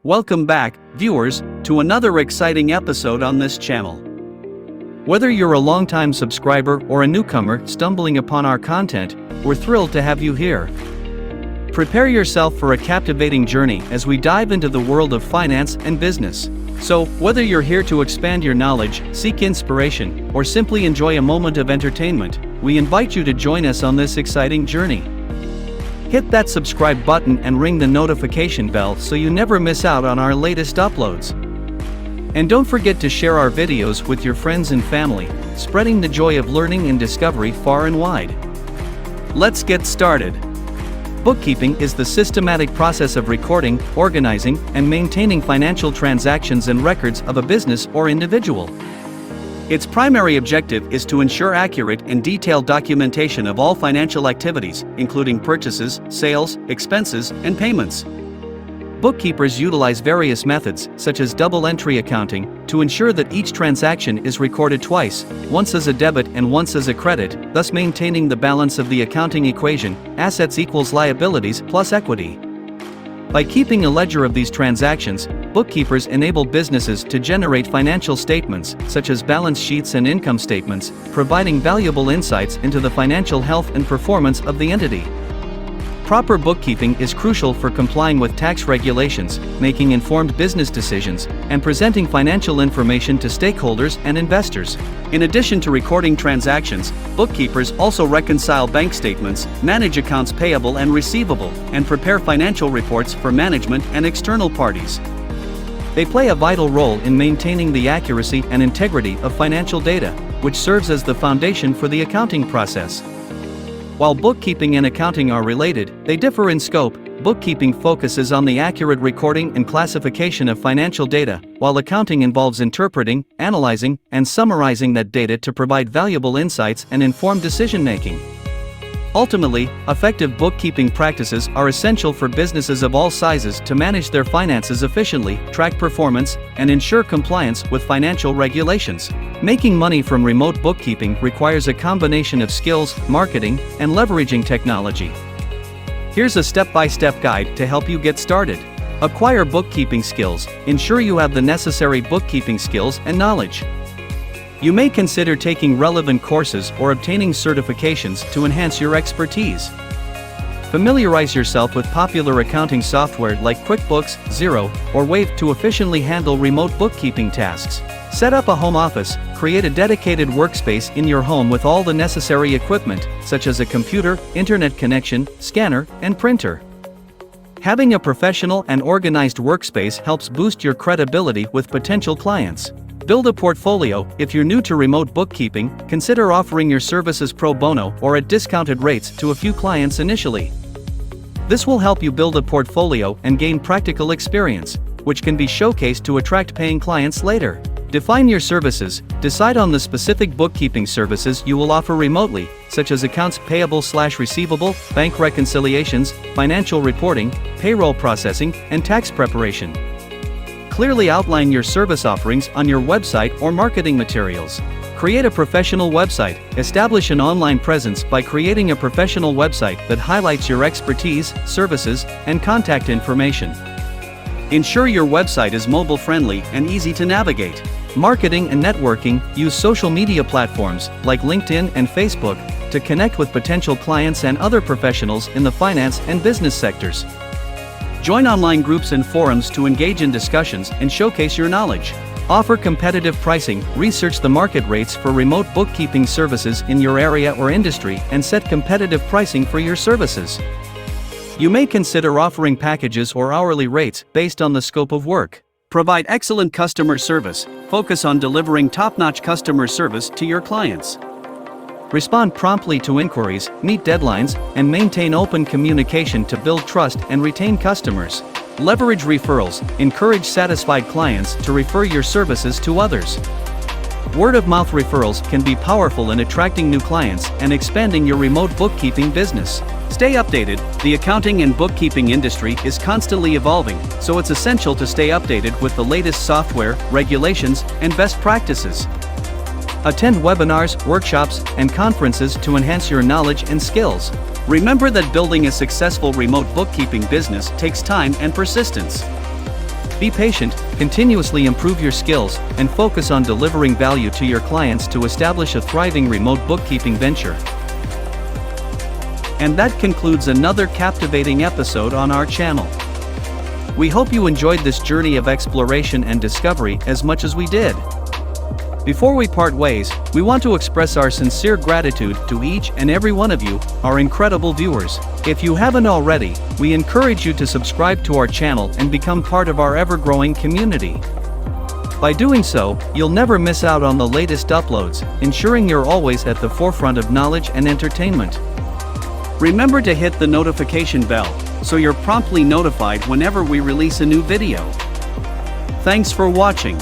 Welcome back, viewers, to another exciting episode on this channel. Whether you're a longtime subscriber or a newcomer stumbling upon our content, we're thrilled to have you here. Prepare yourself for a captivating journey as we dive into the world of finance and business. So, whether you're here to expand your knowledge, seek inspiration, or simply enjoy a moment of entertainment, we invite you to join us on this exciting journey. Hit that subscribe button and ring the notification bell so you never miss out on our latest uploads. And don't forget to share our videos with your friends and family, spreading the joy of learning and discovery far and wide. Let's get started. Bookkeeping is the systematic process of recording, organizing, and maintaining financial transactions and records of a business or individual. Its primary objective is to ensure accurate and detailed documentation of all financial activities, including purchases, sales, expenses, and payments. Bookkeepers utilize various methods, such as double entry accounting, to ensure that each transaction is recorded twice, once as a debit and once as a credit, thus maintaining the balance of the accounting equation, assets equals liabilities plus equity. By keeping a ledger of these transactions, bookkeepers enable businesses to generate financial statements, such as balance sheets and income statements, providing valuable insights into the financial health and performance of the entity. Proper bookkeeping is crucial for complying with tax regulations, making informed business decisions, and presenting financial information to stakeholders and investors. In addition to recording transactions, bookkeepers also reconcile bank statements, manage accounts payable and receivable, and prepare financial reports for management and external parties. They play a vital role in maintaining the accuracy and integrity of financial data, which serves as the foundation for the accounting process. While bookkeeping and accounting are related, they differ in scope. Bookkeeping focuses on the accurate recording and classification of financial data, while accounting involves interpreting, analyzing, and summarizing that data to provide valuable insights and informed decision-making. Ultimately, effective bookkeeping practices are essential for businesses of all sizes to manage their finances efficiently, track performance, and ensure compliance with financial regulations. Making money from remote bookkeeping requires a combination of skills, marketing, and leveraging technology. Here's a step-by-step guide to help you get started. Acquire bookkeeping skills. Ensure you have the necessary bookkeeping skills and knowledge. You may consider taking relevant courses or obtaining certifications to enhance your expertise. Familiarize yourself with popular accounting software like QuickBooks, Xero, or Wave to efficiently handle remote bookkeeping tasks. Set up a home office. Create a dedicated workspace in your home with all the necessary equipment, such as a computer, internet connection, scanner, and printer. Having a professional and organized workspace helps boost your credibility with potential clients. Build a portfolio. If you're new to remote bookkeeping, consider offering your services pro bono or at discounted rates to a few clients initially. This will help you build a portfolio and gain practical experience, which can be showcased to attract paying clients later. Define your services. Decide on the specific bookkeeping services you will offer remotely, such as accounts payable/receivable, bank reconciliations, financial reporting, payroll processing, and tax preparation. Clearly outline your service offerings on your website or marketing materials. Create a professional website. Establish an online presence by creating a professional website that highlights your expertise, services, and contact information. Ensure your website is mobile-friendly and easy to navigate. Marketing and networking. Use social media platforms like LinkedIn and Facebook to connect with potential clients and other professionals in the finance and business sectors. Join online groups and forums to engage in discussions and showcase your knowledge. Offer competitive pricing. Research the market rates for remote bookkeeping services in your area or industry and set competitive pricing for your services. You may consider offering packages or hourly rates based on the scope of work. Provide excellent customer service. Focus on delivering top-notch customer service to your clients. Respond promptly to inquiries, meet deadlines, and maintain open communication to build trust and retain customers. Leverage referrals. Encourage satisfied clients to refer your services to others. Word-of-mouth referrals can be powerful in attracting new clients and expanding your remote bookkeeping business. Stay updated. The accounting and bookkeeping industry is constantly evolving, so it's essential to stay updated with the latest software, regulations, and best practices. Attend webinars, workshops, and conferences to enhance your knowledge and skills. Remember that building a successful remote bookkeeping business takes time and persistence. Be patient, continuously improve your skills, and focus on delivering value to your clients to establish a thriving remote bookkeeping venture. And that concludes another captivating episode on our channel. We hope you enjoyed this journey of exploration and discovery as much as we did. Before we part ways, we want to express our sincere gratitude to each and every one of you, our incredible viewers. If you haven't already, we encourage you to subscribe to our channel and become part of our ever-growing community. By doing so, you'll never miss out on the latest uploads, ensuring you're always at the forefront of knowledge and entertainment. Remember to hit the notification bell, so you're promptly notified whenever we release a new video. Thanks for watching.